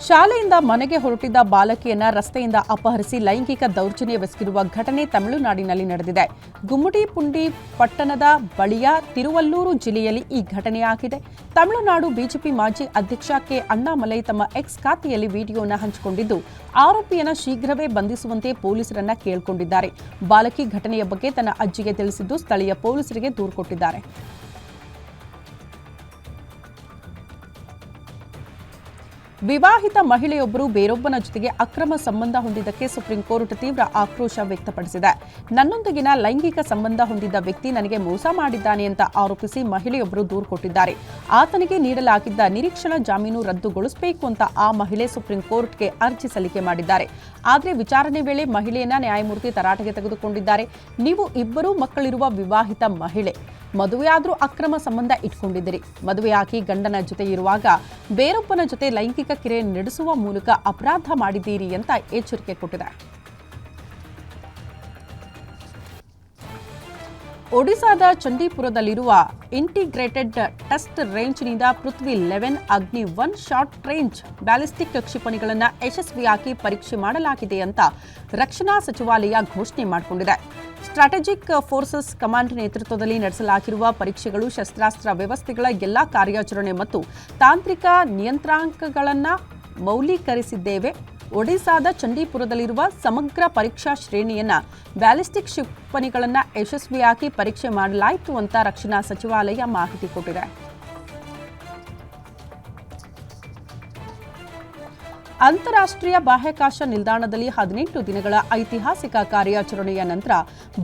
ಶಾಲೆಯಿಂದ ಮನೆಗೆ ಹೊರಟಿದ್ದ ಬಾಲಕಿಯನ್ನ ರಸ್ತೆಯಿಂದ ಅಪಹರಿಸಿ ಲೈಂಗಿಕ ದೌರ್ಜನ್ಯವೆಸಗಿರುವ ಘಟನೆ ತಮಿಳುನಾಡಿನಲ್ಲಿ ನಡೆದಿದೆ. ಗುಮ್ಮಡಿಪುಂಡಿ ಪಟ್ಟಣದ ಬಳಿಯ ತಿರುವಲ್ಲೂರು ಜಿಲ್ಲೆಯಲ್ಲಿ ಈ ಘಟನೆಯಾಗಿದೆ. ತಮಿಳುನಾಡು ಬಿಜೆಪಿ ಮಾಜಿ ಅಧ್ಯಕ್ಷ ಕೆ ಅಣ್ಣಾಮಲೈ ತಮ್ಮ ಎಕ್ಸ್ ಖಾತೆಯಲ್ಲಿ ವಿಡಿಯೋನ ಹಂಚಿಕೊಂಡಿದ್ದು, ಆರೋಪಿಯನ್ನ ಶೀಘ್ರವೇ ಬಂಧಿಸುವಂತೆ ಪೊಲೀಸರನ್ನ ಕೇಳಿಕೊಂಡಿದ್ದಾರೆ. ಬಾಲಕಿ ಘಟನೆಯ ಬಗ್ಗೆ ತನ್ನ ಅಜ್ಜಿಗೆ ತಿಳಿಸಿದ್ದು ಸ್ಥಳೀಯ ಪೊಲೀಸರಿಗೆ ದೂರು ಕೊಟ್ಟಿದ್ದಾರೆ. ವಿವಾಹಿತ ಮಹಿಳೆಯೊಬ್ಬರು ಬೇರೊಬ್ಬನ ಜೊತೆಗೆ ಅಕ್ರಮ ಸಂಬಂಧ ಹೊಂದಿದ್ದಕ್ಕೆ ಸುಪ್ರೀಂ ಕೋರ್ಟ್ ತೀವ್ರ ಆಕ್ರೋಶ ವ್ಯಕ್ತಪಡಿಸಿದೆ. ನನ್ನೊಂದಿಗಿನ ಲೈಂಗಿಕ ಸಂಬಂಧ ಹೊಂದಿದ್ದ ವ್ಯಕ್ತಿ ನನಗೆ ಮೋಸ ಮಾಡಿದ್ದಾನೆ ಅಂತ ಆರೋಪಿಸಿ ಮಹಿಳೆಯೊಬ್ಬರು ದೂರು ಕೊಟ್ಟಿದ್ದಾರೆ. ಆತನಿಗೆ ನೀಡಲಾಗಿದ್ದ ನಿರೀಕ್ಷಣಾ ಜಾಮೀನು ರದ್ದುಗೊಳಿಸಬೇಕು ಅಂತ ಆ ಮಹಿಳೆ ಸುಪ್ರೀಂ ಕೋರ್ಟ್ಗೆ ಅರ್ಜಿ ಸಲ್ಲಿಕೆ ಮಾಡಿದ್ದಾರೆ. ಆದರೆ ವಿಚಾರಣೆ ವೇಳೆ ಮಹಿಳೆಯನ್ನ ನ್ಯಾಯಮೂರ್ತಿ ತರಾಟೆಗೆ ತೆಗೆದುಕೊಂಡಿದ್ದಾರೆ. ನೀವು ಇಬ್ಬರು ಮಕ್ಕಳಿರುವ ವಿವಾಹಿತ ಮಹಿಳೆ, ಮದುವೆಯಾದರೂ ಅಕ್ರಮ ಸಂಬಂಧ ಇಟ್ಕೊಂಡಿದ್ದೀರಿ. ಮದುವೆಯಾಗಿ ಗಂಡನ ಜೊತೆ ಇರುವಾಗ ಬೇರೊಬ್ಬನ ಜೊತೆ ಲೈಂಗಿಕ ಕ್ರಿಯೆ ನಡೆಸುವ ಮೂಲಕ ಅಪರಾಧ ಮಾಡಿದ್ದೀರಿ ಅಂತ ಎಚ್ಚರಿಕೆ ಕೊಟ್ಟಿದೆ. ಒಡಿಶಾದ ಚಂಡೀಪುರದಲ್ಲಿರುವ ಇಂಟಿಗ್ರೇಟೆಡ್ ಟೆಸ್ಟ್ ರೇಂಜ್ನಿಂದ ಪೃಥ್ವಿ 11 ಅಗ್ನಿ 1 ಶಾರ್ಟ್ ರೇಂಜ್ ಬ್ಯಾಲಿಸ್ಟಿಕ್ ಕ್ಷಿಪಣಿಗಳನ್ನು ಯಶಸ್ವಿಯಾಗಿ ಪರೀಕ್ಷೆ ಮಾಡಲಾಗಿದೆ ಅಂತ ರಕ್ಷಣಾ ಸಚಿವಾಲಯ ಘೋಷಣೆ ಮಾಡಿಕೊಂಡಿದೆ. ಸ್ಟ್ರಾಟಜಿಕ್ ಫೋರ್ಸಸ್ ಕಮಾಂಡ್ ನೇತೃತ್ವದಲ್ಲಿ ನಡೆಸಲಾಗಿರುವ ಪರೀಕ್ಷೆಗಳು ಶಸ್ತ್ರಾಸ್ತ್ರ ವ್ಯವಸ್ಥೆಗಳ ಎಲ್ಲಾ ಕಾರ್ಯಾಚರಣೆ ಮತ್ತು ತಾಂತ್ರಿಕ ನಿಯಂತ್ರಣಗಳನ್ನು ಮೌಲ್ಯೀಕರಿಸಿದ್ದೇವೆ. ಒಡಿಶಾದ ಚಂಡೀಪುರದಲ್ಲಿರುವ ಸಮಗ್ರ ಪರೀಕ್ಷಾ ಶ್ರೇಣಿಯನ್ನ ಬ್ಯಾಲಿಸ್ಟಿಕ್ ಕ್ಷಿಪಣಿಗಳನ್ನು ಯಶಸ್ವಿಯಾಗಿ ಪರೀಕ್ಷೆ ಮಾಡಲಾಯಿತು ಅಂತ ರಕ್ಷಣಾ ಸಚಿವಾಲಯ ಮಾಹಿತಿ ಕೊಟ್ಟಿದೆ. ಅಂತಾರಾಷ್ಟ್ರೀಯ ಬಾಹ್ಯಾಕಾಶ ನಿಲ್ದಾಣದಲ್ಲಿ 18 ದಿನಗಳ ಐತಿಹಾಸಿಕ ಕಾರ್ಯಾಚರಣೆಯ ನಂತರ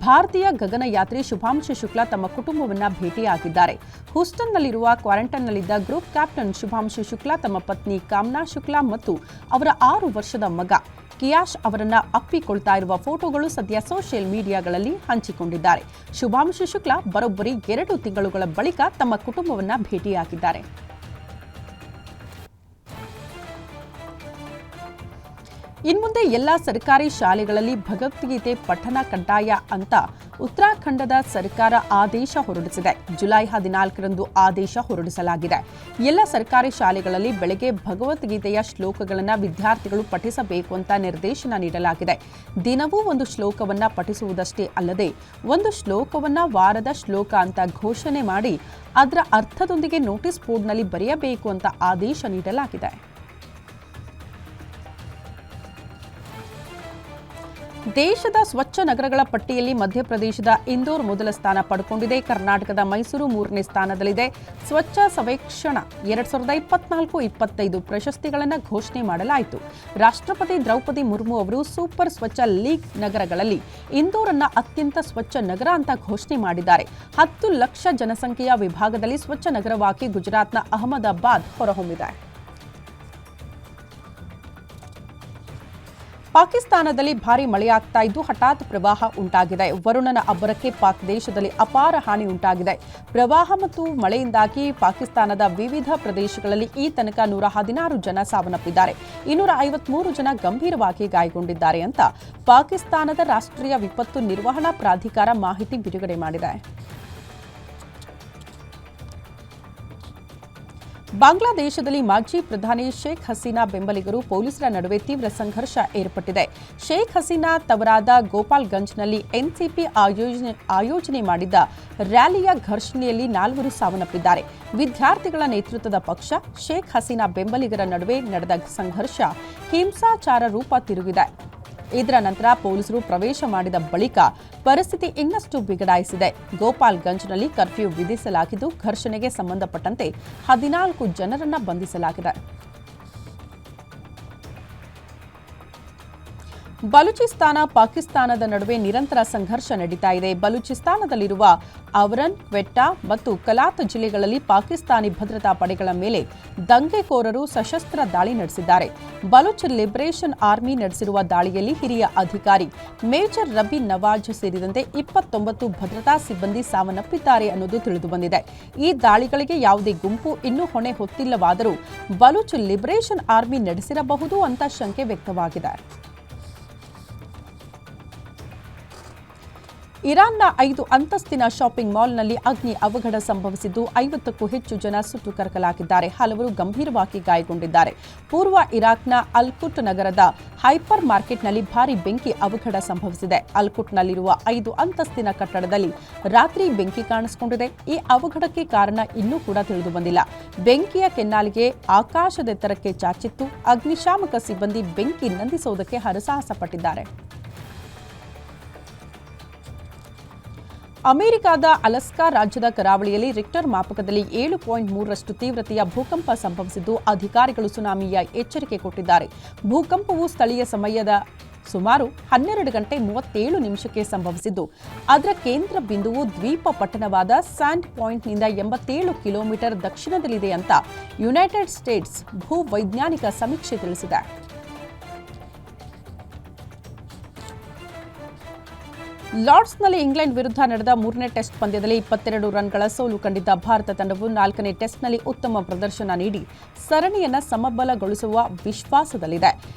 ಭಾರತೀಯ ಗಗನಯಾತ್ರಿ ಶುಭಾಂಶು ಶುಕ್ಲಾ ತಮ್ಮ ಕುಟುಂಬವನ್ನು ಭೇಟಿಯಾಗಿದ್ದಾರೆ. ಹೂಸ್ಟನ್ನಲ್ಲಿರುವ ಕ್ವಾರಂಟೈನ್ನಲ್ಲಿದ್ದ ಗ್ರೂಪ್ ಕ್ಯಾಪ್ಟನ್ ಶುಭಾಂಶು ಶುಕ್ಲಾ ತಮ್ಮ ಪತ್ನಿ ಕಾಮ್ನಾ ಶುಕ್ಲಾ ಮತ್ತು ಅವರ 6 ವರ್ಷದ ಮಗ ಕಿಯಾಶ್ ಅವರನ್ನ ಅಪ್ಪಿಕೊಳ್ತಾ ಇರುವ ಫೋಟೋಗಳು ಸದ್ಯ ಸೋಷಿಯಲ್ ಮೀಡಿಯಾಗಳಲ್ಲಿ ಹಂಚಿಕೊಂಡಿದ್ದಾರೆ. ಶುಭಾಂಶು ಶುಕ್ಲಾ ಬರೋಬ್ಬರಿ 2 ತಿಂಗಳುಗಳ ಬಳಿಕ ತಮ್ಮ ಕುಟುಂಬವನ್ನು ಭೇಟಿಯಾಗಿದ್ದಾರೆ. ಇನ್ಮುಂದೆ ಎಲ್ಲಾ ಸರ್ಕಾರಿ ಶಾಲೆಗಳಲ್ಲಿ ಭಗವದ್ಗೀತೆ ಪಠಣ ಕಡ್ಡಾಯ ಅಂತ ಉತ್ತರಾಖಂಡದ ಸರ್ಕಾರ ಆದೇಶ ಹೊರಡಿಸಿದೆ. ಜುಲೈ 14ರಂದು ಆದೇಶ ಹೊರಡಿಸಲಾಗಿದೆ. ಎಲ್ಲ ಸರ್ಕಾರಿ ಶಾಲೆಗಳಲ್ಲಿ ಬೆಳಗ್ಗೆ ಭಗವದ್ಗೀತೆಯ ಶ್ಲೋಕಗಳನ್ನು ವಿದ್ಯಾರ್ಥಿಗಳು ಪಠಿಸಬೇಕು ಅಂತ ನಿರ್ದೇಶನ ನೀಡಲಾಗಿದೆ. ದಿನವೂ ಒಂದು ಶ್ಲೋಕವನ್ನು ಪಠಿಸುವುದಷ್ಟೇ ಅಲ್ಲದೆ ಒಂದು ಶ್ಲೋಕವನ್ನು ವಾರದ ಶ್ಲೋಕ ಅಂತ ಘೋಷಣೆ ಮಾಡಿ ಅದರ ಅರ್ಥದೊಂದಿಗೆ ನೋಟಿಸ್ ಬೋರ್ಡ್ನಲ್ಲಿ ಬರೆಯಬೇಕು ಅಂತ ಆದೇಶ ನೀಡಲಾಗಿದೆ. ದೇಶದ ಸ್ವಚ್ಛ ನಗರಗಳ ಪಟ್ಟಿಯಲ್ಲಿ ಮಧ್ಯಪ್ರದೇಶದ ಇಂದೋರ್ ಮೊದಲ ಸ್ಥಾನ ಪಡೆದುಕೊಂಡಿದೆ. ಕರ್ನಾಟಕದ ಮೈಸೂರು 3ನೇ ಸ್ಥಾನದಲ್ಲಿದೆ. ಸ್ವಚ್ಛ ಸರ್ವೇಕ್ಷಣ 2024-25 ಪ್ರಶಸ್ತಿಗಳನ್ನು ಘೋಷಣೆ ಮಾಡಲಾಯಿತು. ರಾಷ್ಟ್ರಪತಿ ದ್ರೌಪದಿ ಮುರ್ಮು ಅವರು ಸೂಪರ್ ಸ್ವಚ್ಛ ಲೀಗ್ ನಗರಗಳಲ್ಲಿ ಇಂದೋರನ್ನ ಅತ್ಯಂತ ಸ್ವಚ್ಛ ನಗರ ಅಂತ ಘೋಷಣೆ ಮಾಡಿದ್ದಾರೆ. 10 ಲಕ್ಷ ಜನಸಂಖ್ಯೆಯ ವಿಭಾಗದಲ್ಲಿ ಸ್ವಚ್ಛ ನಗರವಾಗಿ ಗುಜರಾತ್ನ ಅಹಮದಾಬಾದ್ ಹೊರಹೊಮ್ಮಿದೆ. ಪಾಕಿಸ್ತಾನದಲ್ಲಿ ಭಾರೀ ಮಳೆಯಾಗ್ತಾ ಇದ್ದು ಹಠಾತ್ ಪ್ರವಾಹ ಉಂಟಾಗಿದೆ. ವರುಣನ ಅಬ್ಬರಕ್ಕೆ ಪಾಕ್ ದೇಶದಲ್ಲಿ ಅಪಾರ ಹಾನಿ ಉಂಟಾಗಿದೆ. ಪ್ರವಾಹ ಮತ್ತು ಮಳೆಯಿಂದಾಗಿ ಪಾಕಿಸ್ತಾನದ ವಿವಿಧ ಪ್ರದೇಶಗಳಲ್ಲಿ ಈ ತನಕ 116 ಜನ ಸಾವನ್ನಪ್ಪಿದ್ದಾರೆ. 253 ಜನ ಗಂಭೀರವಾಗಿ ಗಾಯಗೊಂಡಿದ್ದಾರೆ ಅಂತ ಪಾಕಿಸ್ತಾನದ ರಾಷ್ಟ್ರೀಯ ವಿಪತ್ತು ನಿರ್ವಹಣಾ ಪ್ರಾಧಿಕಾರ ಮಾಹಿತಿ ಬಿಡುಗಡೆ ಮಾಡಿದೆ. ಬಾಂಗ್ಲಾದೇಶದಲ್ಲಿ ಮಾಜಿ ಪ್ರಧಾನಿ ಶೇಖ್ ಹಸೀನಾ ಬೆಂಬಲಿಗರು ಪೊಲೀಸರ ನಡುವೆ ತೀವ್ರ ಸಂಘರ್ಷ ಏರ್ಪಟ್ಟಿದೆ. ಶೇಖ್ ಹಸೀನಾ ತವರಾದ ಗೋಪಾಲ್ಗಂಜ್ನಲ್ಲಿ ಎನ್ಸಿಪಿ ಆಯೋಜನೆ ಮಾಡಿದ್ದ ರ್ಯಾಲಿಯ ಘರ್ಷಣೆಯಲ್ಲಿ 4 ಸಾವನ್ನಪ್ಪಿದ್ದಾರೆ. ವಿದ್ಯಾರ್ಥಿಗಳ ನೇತೃತ್ವದ ಪಕ್ಷ ಶೇಖ್ ಹಸೀನಾ ಬೆಂಬಲಿಗರ ನಡುವೆ ನಡೆದ ಸಂಘರ್ಷ ಹಿಂಸಾಚಾರ ರೂಪ ತಿರುಗಿದೆ. ಇದರ ನಂತರ ಪೊಲೀಸರು ಪ್ರವೇಶ ಮಾಡಿದ ಬಳಿಕ ಪರಿಸ್ಥಿತಿ ಇನ್ನಷ್ಟು ಬಿಗಡಾಯಿಸಿದೆ. ಗೋಪಾಲ್ಗಂಜ್ನಲ್ಲಿ ಕರ್ಫ್ಯೂ ವಿಧಿಸಲಾಗಿದ್ದು ಘರ್ಷಣೆಗೆ ಸಂಬಂಧಪಟ್ಟಂತೆ 14 ಜನರನ್ನ ಬಂಧಿಸಲಾಗಿದೆ. ಬಲೂಚಿಸ್ತಾನ ಪಾಕಿಸ್ತಾನದ ನಡುವೆ ನಿರಂತರ ಸಂಘರ್ಷ ನಡೀತಾ ಇದೆ. ಬಲೂಚಿಸ್ತಾನದಲ್ಲಿರುವ ಅವರನ್, ಕ್ವೆಟ್ಟಾ ಮತ್ತು ಕಲಾತ್ ಜಿಲ್ಲೆಗಳಲ್ಲಿ ಪಾಕಿಸ್ತಾನಿ ಭದ್ರತಾ ಪಡೆಗಳ ಮೇಲೆ ದಂಗೆಕೋರರು ಸಶಸ್ತ್ರ ದಾಳಿ ನಡೆಸಿದ್ದಾರೆ. ಬಲೂಚ್ ಲಿಬರೇಷನ್ ಆರ್ಮಿ ನಡೆಸಿರುವ ದಾಳಿಯಲ್ಲಿ ಹಿರಿಯ ಅಧಿಕಾರಿ ಮೇಜರ್ ರಬಿ ನವಾಜ್ ಸೇರಿದಂತೆ 29 ಭದ್ರತಾ ಸಿಬ್ಬಂದಿ ಸಾವನ್ನಪ್ಪಿದ್ದಾರೆ ಅನ್ನೋದು ತಿಳಿದುಬಂದಿದೆ. ಈ ದಾಳಿಗಳಿಗೆ ಯಾವುದೇ ಗುಂಪು ಇನ್ನೂ ಹೊಣೆ ಹೊತ್ತಿಲ್ಲವಾದರೂ ಬಲೂಚ್ ಲಿಬರೇಷನ್ ಆರ್ಮಿ ನಡೆಸಿರಬಹುದು ಅಂತ ಶಂಕೆ ವ್ಯಕ್ತವಾಗಿದೆ. ಇರಾನ್ನ 5 ಅಂತಸ್ತಿನ ಶಾಪಿಂಗ್ ಮಾಲ್ನಲ್ಲಿ ಅಗ್ನಿ ಅವಘಡ ಸಂಭವಿಸಿದ್ದು 50ಕ್ಕೂ ಹೆಚ್ಚು ಜನ ಸುಟ್ಟು ಕರಕಲಾಗಿದ್ದಾರೆ. ಹಲವರು ಗಂಭೀರವಾಗಿ ಗಾಯಗೊಂಡಿದ್ದಾರೆ. ಪೂರ್ವ ಇರಾಕ್ನ ಅಲ್ಕುಟ್ ನಗರದ ಹೈಪರ್ ಮಾರ್ಕೆಟ್ನಲ್ಲಿ ಭಾರೀ ಬೆಂಕಿ ಅವಘಡ ಸಂಭವಿಸಿದೆ. ಅಲ್ಕುಟ್ನಲ್ಲಿರುವ 5 ಅಂತಸ್ತಿನ ಕಟ್ಟಡದಲ್ಲಿ ರಾತ್ರಿ ಬೆಂಕಿ ಕಾಣಿಸಿಕೊಂಡಿದೆ. ಈ ಅವಘಡಕ್ಕೆ ಕಾರಣ ಇನ್ನೂ ಕೂಡ ತಿಳಿದು ಬಂದಿಲ್ಲ. ಬೆಂಕಿಯ ಕೆನ್ನಾಲಿಗೆ ಆಕಾಶದೆತ್ತರಕ್ಕೆ ಚಾಚಿತ್ತು. ಅಗ್ನಿಶಾಮಕ ಸಿಬ್ಬಂದಿ ಬೆಂಕಿ ನಂದಿಸುವುದಕ್ಕೆ ಹರಸಾಹಸ ಪಟ್ಟಿದ್ದಾರೆ. ಅಮೆರಿಕದ ಅಲಸ್ಕಾ ರಾಜ್ಯದ ಕರಾವಳಿಯಲ್ಲಿ ರಿಕ್ಟರ್ ಮಾಪಕದಲ್ಲಿ 7.3ರಷ್ಟು ತೀವ್ರತೆಯ ಭೂಕಂಪ ಸಂಭವಿಸಿದ್ದು ಅಧಿಕಾರಿಗಳು ಸುನಾಮಿಯ ಎಚ್ಚರಿಕೆ ಕೊಟ್ಟಿದ್ದಾರೆ. ಭೂಕಂಪವು ಸ್ಥಳೀಯ ಸಮಯದ ಸುಮಾರು 12 ಗಂಟೆ 37 ನಿಮಿಷಕ್ಕೆ ಸಂಭವಿಸಿದ್ದು ಅದರ ಕೇಂದ್ರ ಬಿಂದುವು ದ್ವೀಪ ಪಟ್ಟಣವಾದ ಸ್ಯಾಂಡ್ ಪಾಯಿಂಟ್ನಿಂದ 87 ಕಿಲೋಮೀಟರ್ ದಕ್ಷಿಣದಲ್ಲಿದೆ ಅಂತ ಯುನೈಟೆಡ್ ಸ್ಟೇಟ್ಸ್ ಭೂ ವೈಜ್ಞಾನಿಕ ಸಮೀಕ್ಷೆ ತಿಳಿಸಿದೆ. ಲಾರ್ಡ್ಸ್ನಲ್ಲಿ ಇಂಗ್ಲೆಂಡ್ ವಿರುದ್ಧ ನಡೆದ 3ನೇ ಟೆಸ್ಟ್ ಪಂದ್ಯದಲ್ಲಿ 22 ರನ್ಗಳ ಸೋಲು ಕಂಡಿದ್ದ ಭಾರತ ತಂಡವು 4ನೇ ಟೆಸ್ಟ್ನಲ್ಲಿ ಉತ್ತಮ ಪ್ರದರ್ಶನ ನೀಡಿ ಸರಣಿಯನ್ನು ಸಮಬಲಗೊಳಿಸುವ ವಿಶ್ವಾಸದಲ್ಲಿದೆ.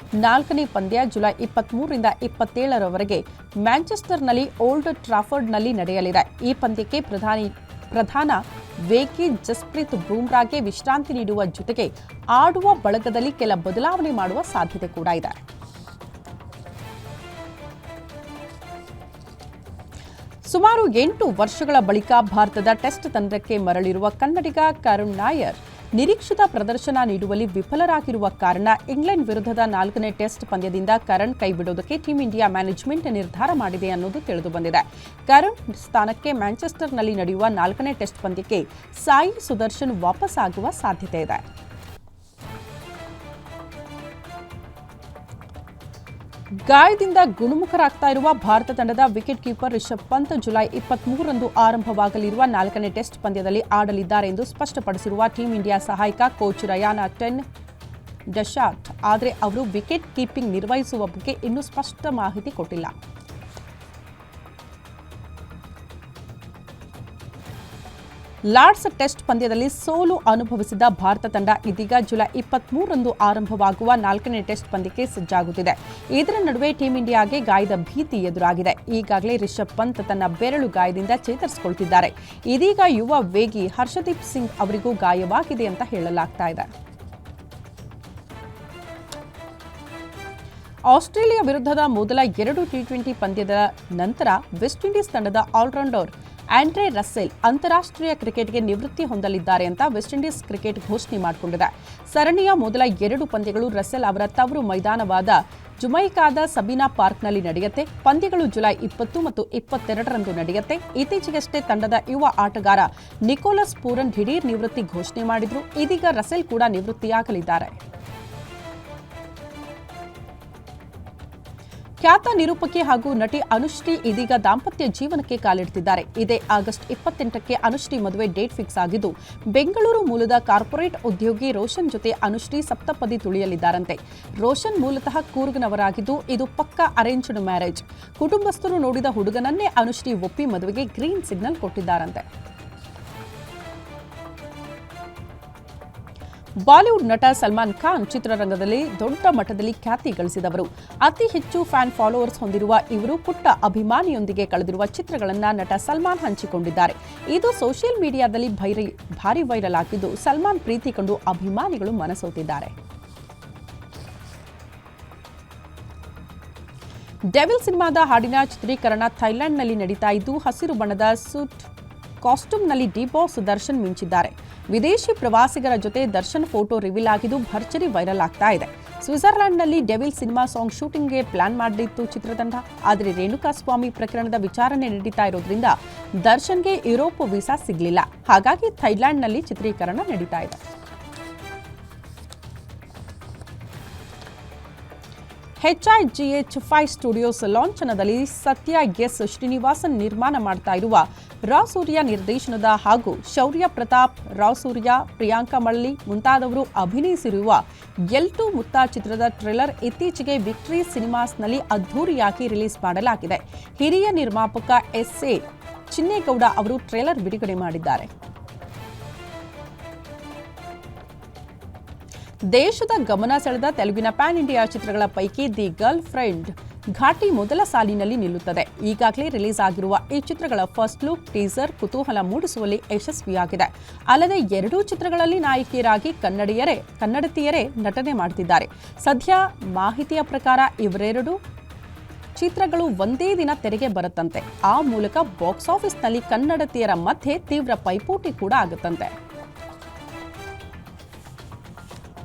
4ನೇ ಪಂದ್ಯ ಜುಲೈ 23ರಿಂದ 27ರವರೆಗೆ ಮ್ಯಾಂಚೆಸ್ಟರ್ನಲ್ಲಿ ಓಲ್ಡ್ ಟ್ರಾಫರ್ಡ್ನಲ್ಲಿ ನಡೆಯಲಿದೆ. ಈ ಪಂದ್ಯಕ್ಕೆ ಪ್ರಧಾನ ವೇಗಿ ಜಸ್ಪ್ರೀತ್ ಬೂಮ್ರಾಗೆ ವಿಶ್ರಾಂತಿ ನೀಡುವ ಜೊತೆಗೆ ಆಡುವ ಬಳಗದಲ್ಲಿ ಕೆಲ ಬದಲಾವಣೆ ಮಾಡುವ ಸಾಧ್ಯತೆ ಕೂಡ ಇದೆ. ಸುಮಾರು 8 ವರ್ಷಗಳ ಬಳಿಕ ಭಾರತದ ಟೆಸ್ಟ್ ತಂಡಕ್ಕೆ ಮರಳಿರುವ ಕನ್ನಡಿಗ ಕರುಣ್ ನಾಯರ್ ನಿರೀಕ್ಷಿತ ಪ್ರದರ್ಶನ ನೀಡುವಲ್ಲಿ ವಿಫಲರಾಗಿರುವ ಕಾರಣ ಇಂಗ್ಲೆಂಡ್ ವಿರುದ್ಧದ 4ನೇ ಟೆಸ್ಟ್ ಪಂದ್ಯದಿಂದ ಕರಣ್ ಕೈಬಿಡುವುದಕ್ಕೆ ಟೀಂ ಇಂಡಿಯಾ ಮ್ಯಾನೇಜ್ಮೆಂಟ್ ನಿರ್ಧಾರ ಮಾಡಿದೆ ಅನ್ನೋದು ತಿಳಿದುಬಂದಿದೆ. ಕರಣ್ ಸ್ಥಾನಕ್ಕೆ ಮ್ಯಾಂಚೆಸ್ಟರ್ನಲ್ಲಿ ನಡೆಯುವ 4ನೇ ಟೆಸ್ಟ್ ಪಂದ್ಯಕ್ಕೆ ಸಾಯಿ ಸುದರ್ಶನ್ ವಾಪಸ್ ಆಗುವ ಸಾಧ್ಯತೆ ಇದೆ. ಗಾಯದಿಂದ ಗುಣಮುಖರಾಗ್ತಾ ಇರುವ ಭಾರತ ತಂಡದ wicket keeper Rishabh Pant July 23ರಂದು ಆರಂಭವಾಗಲಿರುವ 4ನೇ ಟೆಸ್ಟ್ ಪಂದ್ಯದಲ್ಲಿ ಆಡಲಿದ್ದಾರೆ ಎಂದು ಸ್ಪಷ್ಟಪಡಿಸಿರುವ ಟೀಂ ಇಂಡಿಯಾ ಸಹಾಯಕ ಕೋಚ್ ರಯಾನಾ ಟೆನ್ ಡಶಾಟ್. ಆದರೆ ಅವರು ವಿಕೆಟ್ ಕೀಪಿಂಗ್ ನಿರ್ವಹಿಸುವ ಬಗ್ಗೆ ಇನ್ನೂ ಸ್ಪಷ್ಟ ಮಾಹಿತಿ ಕೊಟ್ಟಿಲ್ಲ. ಲಾರ್ಡ್ಸ್ ಟೆಸ್ಟ್ ಪಂದ್ಯದಲ್ಲಿ ಸೋಲು ಅನುಭವಿಸಿದ ಭಾರತ ತಂಡ ಇದೀಗ ಜುಲೈ 23ರಂದು ಆರಂಭವಾಗುವ 4ನೇ ಟೆಸ್ಟ್ ಪಂದ್ಯಕ್ಕೆ ಸಜ್ಜಾಗುತ್ತಿದೆ. ಇದರ ನಡುವೆ ಟೀಂ ಇಂಡಿಯಾಗೆ ಗಾಯದ ಭೀತಿ ಎದುರಾಗಿದೆ. ಈಗಾಗಲೇ ರಿಷಬ್ ಪಂತ್ ತನ್ನ ಬೆರಳು ಗಾಯದಿಂದ ಚೇತರಿಸಿಕೊಳ್ತಿದ್ದಾರೆ. ಇದೀಗ ಯುವ ವೇಗಿ ಹರ್ಷದೀಪ್ ಸಿಂಗ್ ಅವರಿಗೂ ಗಾಯವಾಗಿದೆ ಅಂತ ಹೇಳಲಾಗ್ತಾ ಇದೆ. ಆಸ್ಟ್ರೇಲಿಯಾ ವಿರುದ್ಧದ ಮೊದಲ 2 ಟಿ20 ಪಂದ್ಯದ ನಂತರ ವೆಸ್ಟ್ ಇಂಡೀಸ್ ತಂಡದ ಆಲ್ರೌಂಡರ್ ಆಂಡ್ರೆ ರಸೆಲ್ ಅಂತಾರಾಷ್ಟ್ರೀಯ ಕ್ರಿಕೆಟ್ಗೆ ನಿವೃತ್ತಿ ಹೊಂದಲಿದ್ದಾರೆ ಅಂತ ವೆಸ್ಟ್ ಇಂಡೀಸ್ ಕ್ರಿಕೆಟ್ ಘೋಷಣೆ ಮಾಡಿಕೊಂಡಿದೆ. ಸರಣಿಯ ಮೊದಲ 2 ಪಂದ್ಯಗಳು ರಸೆಲ್ ಅವರ ತವರು ಮೈದಾನವಾದ ಜುಮೈಕಾದ ಸಬೀನಾ ಪಾರ್ಕ್ನಲ್ಲಿ ನಡೆಯುತ್ತೆ. ಪಂದ್ಯಗಳು ಜುಲೈ 20 ಮತ್ತು 22ರಂದು ನಡೆಯುತ್ತೆ. ಇತ್ತೀಚೆಗಷ್ಟೇ ತಂಡದ ಯುವ ಆಟಗಾರ ನಿಕೋಲಸ್ ಪೂರನ್ ದಿಢೀರ್ ನಿವೃತ್ತಿ ಘೋಷಣೆ ಮಾಡಿದ್ರು. ಇದೀಗ ರಸೆಲ್ ಕೂಡ ನಿವೃತ್ತಿಯಾಗಲಿದ್ದಾರೆ. ಖ್ಯಾತ ನಿರೂಪಕಿ ಹಾಗೂ ನಟಿ ಅನುಶ್ರೀ ಇದೀಗ ದಾಂಪತ್ಯ ಜೀವನಕ್ಕೆ ಕಾಲಿಡ್ತಿದ್ದಾರೆ. ಇದೇ ಆಗಸ್ಟ್ 28ಕ್ಕೆ ಅನುಶ್ರೀ ಮದುವೆ ಡೇಟ್ ಫಿಕ್ಸ್ ಆಗಿದ್ದು ಬೆಂಗಳೂರು ಮೂಲದ ಕಾರ್ಪೊರೇಟ್ ಉದ್ಯೋಗಿ ರೋಷನ್ ಜೊತೆ ಅನುಶ್ರೀ ಸಪ್ತಪದಿ ತುಳಿಯಲಿದ್ದಾರಂತೆ. ರೋಷನ್ ಮೂಲತಃ ಕೂರ್ಗ್ನವರಾಗಿದ್ದು ಇದು ಪಕ್ಕಾ ಅರೇಂಜ್ಡ್ ಮ್ಯಾರೇಜ್. ಕುಟುಂಬಸ್ಥರು ನೋಡಿದ ಹುಡುಗನನ್ನೇ ಅನುಶ್ರೀ ಒಪ್ಪಿ ಮದುವೆಗೆ ಗ್ರೀನ್ ಸಿಗ್ನಲ್ ಕೊಟ್ಟಿದ್ದಾರಂತೆ. ಬಾಲಿವುಡ್ ನಟ ಸಲ್ಮಾನ್ ಖಾನ್ ಚಿತ್ರರಂಗದಲ್ಲಿ ದೊಡ್ಡ ಮಟ್ಟದಲ್ಲಿ ಖ್ಯಾತಿ ಗಳಿಸಿದವರು. ಅತಿ ಹೆಚ್ಚು ಫ್ಯಾನ್ ಫಾಲೋವರ್ಸ್ ಹೊಂದಿರುವ ಇವರು ಪುಟ್ಟ ಅಭಿಮಾನಿಯೊಂದಿಗೆ ಕಳೆದಿರುವ ಚಿತ್ರಗಳನ್ನು ನಟ ಸಲ್ಮಾನ್ ಹಂಚಿಕೊಂಡಿದ್ದಾರೆ. ಇದು ಸೋಷಿಯಲ್ ಮೀಡಿಯಾದಲ್ಲಿ ಭಾರಿ ವೈರಲ್ ಆಗಿದ್ದು ಸಲ್ಮಾನ್ ಪ್ರೀತಿ ಕಂಡು ಅಭಿಮಾನಿಗಳು ಮನಸೋತಿದ್ದಾರೆ. ಡೆವಿಲ್ ಸಿನಿಮಾದ ಹಾಡಿನ ಚಿತ್ರೀಕರಣ ಥೈಲ್ಯಾಂಡ್ನಲ್ಲಿ ನಡೀತಾ ಇದ್ದು ಹಸಿರು ಬಣ್ಣದ ಸೂಟ್ ಕಾಸ್ಟ್ಯೂಮ್ನಲ್ಲಿ ಡಿ ಬಾಸ್ ದರ್ಶನ್ ಮಿಂಚಿದ್ದಾರೆ. ವಿದೇಶಿ ಪ್ರವಾಸಿಗರ ಜೊತೆ ದರ್ಶನ್ ಫೋಟೋ ರಿವೀಲ್ ಆಗಿದ್ದು ಭರ್ಜರಿ ವೈರಲ್ ಆಗ್ತಾ ಇದೆ. ಸ್ವಿಟ್ಜರ್ಲೆಂಡ್ನಲ್ಲಿ ಡೆವಿಲ್ ಸಿನಿಮಾ ಸಾಂಗ್ ಶೂಟಿಂಗ್ಗೆ ಪ್ಲಾನ್ ಮಾಡಿತ್ತು ಚಿತ್ರತಂಡ. ಆದರೆ ರೇಣುಕಾಸ್ವಾಮಿ ಪ್ರಕರಣದ ವಿಚಾರಣೆ ನಡೀತಾ ಇರೋದ್ರಿಂದ ದರ್ಶನ್ಗೆ ಯುರೋಪ್ ವೀಸಾ ಸಿಗಲಿಲ್ಲ. ಹಾಗಾಗಿ ಥೈಲ್ಯಾಂಡ್ನಲ್ಲಿ ಚಿತ್ರೀಕರಣ ನಡೀತಾ ಇದೆ. HIGH5 ಸ್ಟುಡಿಯೋಸ್ ಲಾಂಛನದಲ್ಲಿ ಸತ್ಯ ಎಸ್ ಶ್ರೀನಿವಾಸನ್ ನಿರ್ಮಾಣ ಮಾಡ್ತಾ ಇರುವ ರಾ ಸೂರ್ಯ ನಿರ್ದೇಶನದ ಹಾಗೂ ಶೌರ್ಯ ಪ್ರತಾಪ್, ರಾ ಸೂರ್ಯ, ಪ್ರಿಯಾಂಕಾ ಮಳ್ಳಿ ಮುಂತಾದವರು ಅಭಿನಯಿಸಿರುವ ಎಲ್2 ಮುತ್ತಾ ಚಿತ್ರದ ಟ್ರೇಲರ್ ಇತ್ತೀಚೆಗೆ ವಿಕ್ಟರಿ ಸಿನಿಮಾಸ್ನಲ್ಲಿ ಅದ್ಧೂರಿಯಾಗಿ ರಿಲೀಸ್ ಮಾಡಲಾಗಿದೆ. ಹಿರಿಯ ನಿರ್ಮಾಪಕ SA ಚಿನ್ನೇಗೌಡ ಅವರು ಟ್ರೇಲರ್ ಬಿಡುಗಡೆ ಮಾಡಿದ್ದಾರೆ. ದೇಶದ ಗಮನ ಸೆಳೆದ ತೆಲುಗಿನ ಪ್ಯಾನ್ ಇಂಡಿಯಾ ಚಿತ್ರಗಳ ಪೈಕಿ ದಿ ಗರ್ಲ್ ಫ್ರೆಂಡ್ ಘಾಟಿ ಮೊದಲ ಸಾಲಿನಲ್ಲಿ ನಿಲ್ಲುತ್ತದೆ. ಈಗಾಗಲೇ ರಿಲೀಸ್ ಆಗಿರುವ ಈ ಚಿತ್ರಗಳ ಫಸ್ಟ್ ಲುಕ್ ಟೀಸರ್ ಕುತೂಹಲ ಮೂಡಿಸುವಲ್ಲಿ ಯಶಸ್ವಿಯಾಗಿದೆ. ಅಲ್ಲದೆ ಎರಡೂ ಚಿತ್ರಗಳಲ್ಲಿ ನಾಯಕಿಯರಾಗಿ ಕನ್ನಡತಿಯರೇ ನಟನೆ ಮಾಡುತ್ತಿದ್ದಾರೆ. ಸದ್ಯ ಮಾಹಿತಿಯ ಪ್ರಕಾರ ಇವರೆರಡು ಚಿತ್ರಗಳು ಒಂದೇ ದಿನ ತೆರೆಗೆ ಬರುತ್ತಂತೆ. ಆ ಮೂಲಕ ಬಾಕ್ಸ್ ಆಫೀಸ್ನಲ್ಲಿ ಕನ್ನಡತಿಯರ ಮಧ್ಯೆ ತೀವ್ರ ಪೈಪೋಟಿ ಕೂಡ ಆಗುತ್ತಂತೆ.